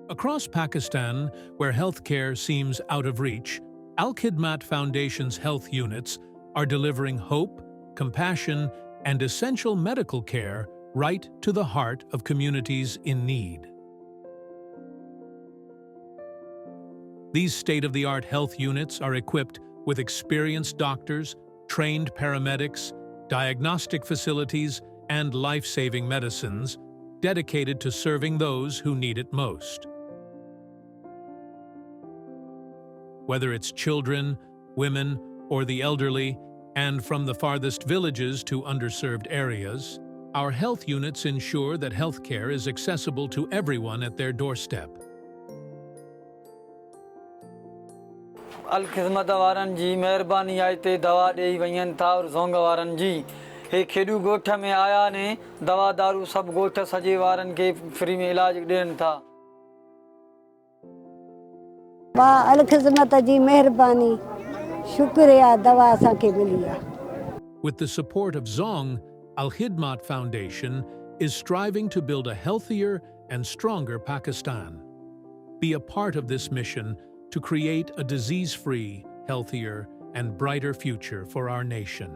Across Pakistan, where healthcare seems out of reach, Alkhidmat Foundation's health units are delivering hope, compassion, and essential medical care right to the heart of communities in need. These state-of-the-art health units are equipped with experienced doctors, trained paramedics, diagnostic facilities, and life-saving medicines dedicated to serving those who need it most. Whether it's children, women, or the elderly, and from the farthest villages to underserved areas, our health units ensure that healthcare is accessible to everyone at their doorstep. Alkhidmat वारन जी मेहरबानी आए ते दवा दे वयन था और Jong वारन जी हे खेडू गोठ में आया ने दवा दारू सब गोठ सजे वारन के फ्री में इलाज देन था बा अलखिदमत जी मेहरबानी शुक्रिया दवा असा के मिलिया. With the support of Zong, Alkhidmat Foundation is striving to build a healthier and stronger Pakistan. Be a part of this mission to create a disease-free, healthier, and brighter future for our nation.